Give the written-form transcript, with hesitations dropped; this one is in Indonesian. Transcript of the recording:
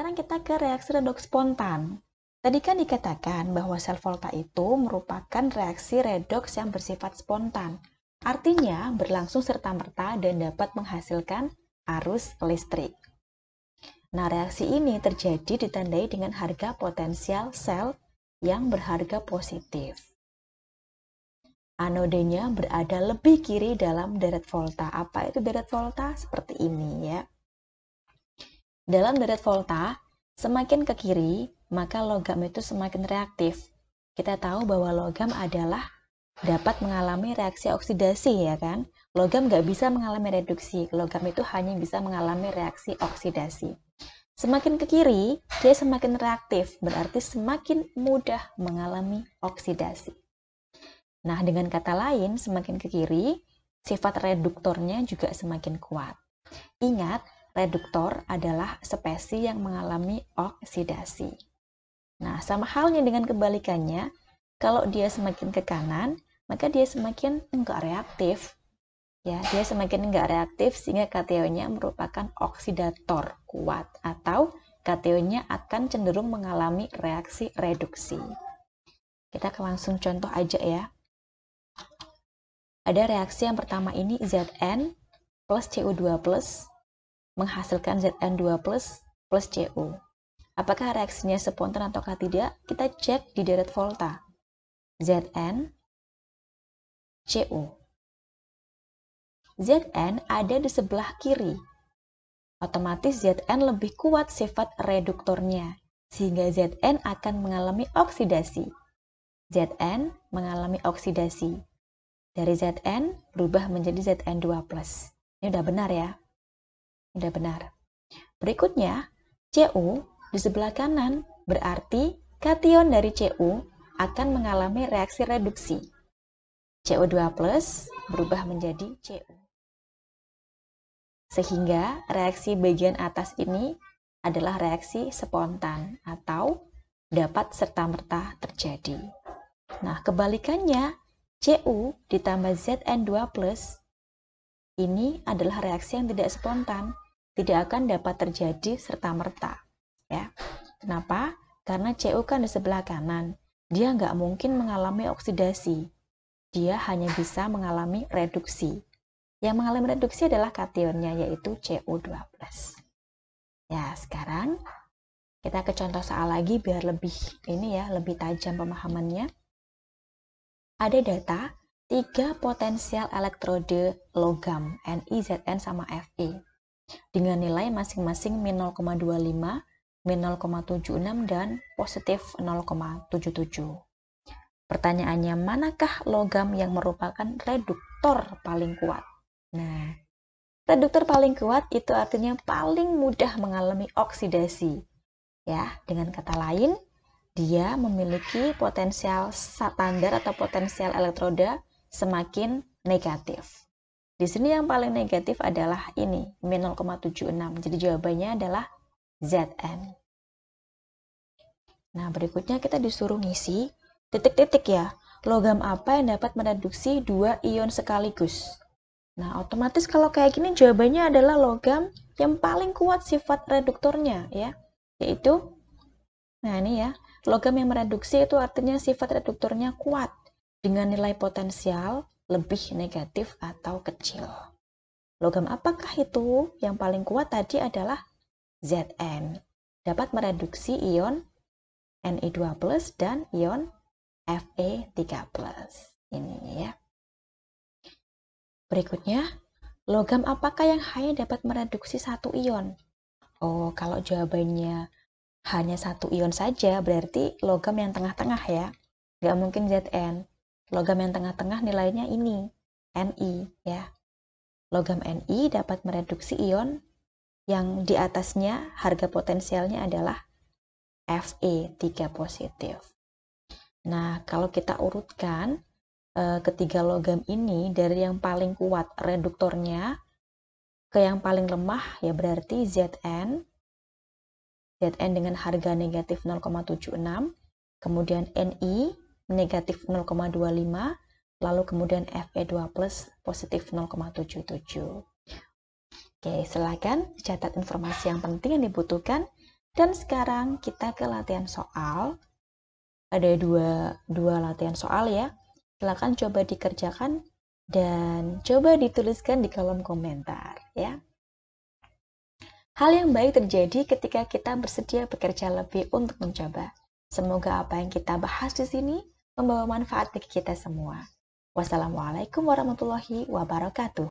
sekarang kita ke reaksi redoks spontan. Tadi kan dikatakan bahwa sel volta itu merupakan reaksi redoks yang bersifat spontan. Artinya berlangsung serta-merta dan dapat menghasilkan arus listrik. Nah, reaksi ini terjadi ditandai dengan harga potensial sel yang berharga positif. Anodenya berada lebih kiri dalam deret volta. Apa itu deret volta? Seperti ini ya. Dalam deret volta, semakin ke kiri, maka logam itu semakin reaktif. Kita tahu bahwa logam adalah dapat mengalami reaksi oksidasi, ya kan? Logam nggak bisa mengalami reduksi. Logam itu hanya bisa mengalami reaksi oksidasi. Semakin ke kiri, dia semakin reaktif, berarti semakin mudah mengalami oksidasi. Nah, dengan kata lain, semakin ke kiri, sifat reduktornya juga semakin kuat. Ingat, reduktor adalah spesies yang mengalami oksidasi. Nah, sama halnya dengan kebalikannya, kalau dia semakin ke kanan, maka dia semakin enggak reaktif. Ya, dia semakin enggak reaktif sehingga kationnya merupakan oksidator kuat atau kationnya akan cenderung mengalami reaksi reduksi. Kita langsung contoh aja ya. Ada reaksi yang pertama ini Zn plus Cu2 plus menghasilkan Zn2 plus Cu. Apakah reaksinya spontan ataukah tidak? Kita cek di deret volta. Zn, Cu. Zn ada di sebelah kiri. Otomatis Zn lebih kuat sifat reduktornya, sehingga Zn akan mengalami oksidasi. Zn mengalami oksidasi. Dari Zn berubah menjadi Zn2+. Ini udah benar ya? Udah benar. Berikutnya, Cu di sebelah kanan, berarti kation dari Cu akan mengalami reaksi reduksi. Cu2+ berubah menjadi Cu. Sehingga reaksi bagian atas ini adalah reaksi spontan atau dapat serta-merta terjadi. Nah, kebalikannya, Cu ditambah Zn2+, ini adalah reaksi yang tidak spontan, tidak akan dapat terjadi serta-merta. Ya. Kenapa? Karena Cu kan di sebelah kanan, dia nggak mungkin mengalami oksidasi, dia hanya bisa mengalami reduksi. Yang mengalami reduksi adalah kationnya, yaitu Cu2+. Ya, sekarang kita ke contoh soal lagi biar lebih lebih tajam pemahamannya. Ada data 3 potensial elektrode logam Ni, Zn, sama Fe dengan nilai masing-masing min 0,25, min 0,76, dan positif 0,77. Pertanyaannya, manakah logam yang merupakan reduktor paling kuat? Nah, reduktor paling kuat itu artinya paling mudah mengalami oksidasi. Ya, dengan kata lain, dia memiliki potensial standar atau potensial elektroda semakin negatif. Di sini yang paling negatif adalah ini, min 0,76. Jadi jawabannya adalah Zn. Nah, berikutnya kita disuruh ngisi titik-titik ya. Logam apa yang dapat mereduksi 2 ion sekaligus? Nah, otomatis kalau kayak gini jawabannya adalah logam yang paling kuat sifat reduktornya ya, yaitu ini ya. Logam yang mereduksi itu artinya sifat reduktornya kuat dengan nilai potensial lebih negatif atau kecil. Logam apakah itu? Yang paling kuat tadi adalah Zn. Dapat mereduksi ion Ni2+ dan ion Fe3+. Ini ya. Berikutnya, logam apakah yang hanya dapat mereduksi 1 ion? Oh, kalau jawabannya hanya 1 ion saja, berarti logam yang tengah-tengah ya. Nggak mungkin Zn. Logam yang tengah-tengah nilainya ini, Ni ya. Logam Ni dapat mereduksi ion yang di atasnya harga potensialnya adalah Fe3 positif. Nah, kalau kita urutkan ketiga logam ini dari yang paling kuat reduktornya ke yang paling lemah, ya berarti Zn dengan harga negatif 0,76, kemudian Ni negatif 0,25, lalu kemudian Fe2+ positif 0,77. Oke, silakan catat informasi yang penting yang dibutuhkan Dan sekarang kita ke latihan soal. Ada dua latihan soal ya. Silakan coba dikerjakan dan coba dituliskan di kolom komentar ya. Hal yang baik terjadi ketika kita bersedia bekerja lebih untuk mencoba. Semoga apa yang kita bahas di sini membawa manfaat bagi kita semua. Wassalamualaikum warahmatullahi wabarakatuh.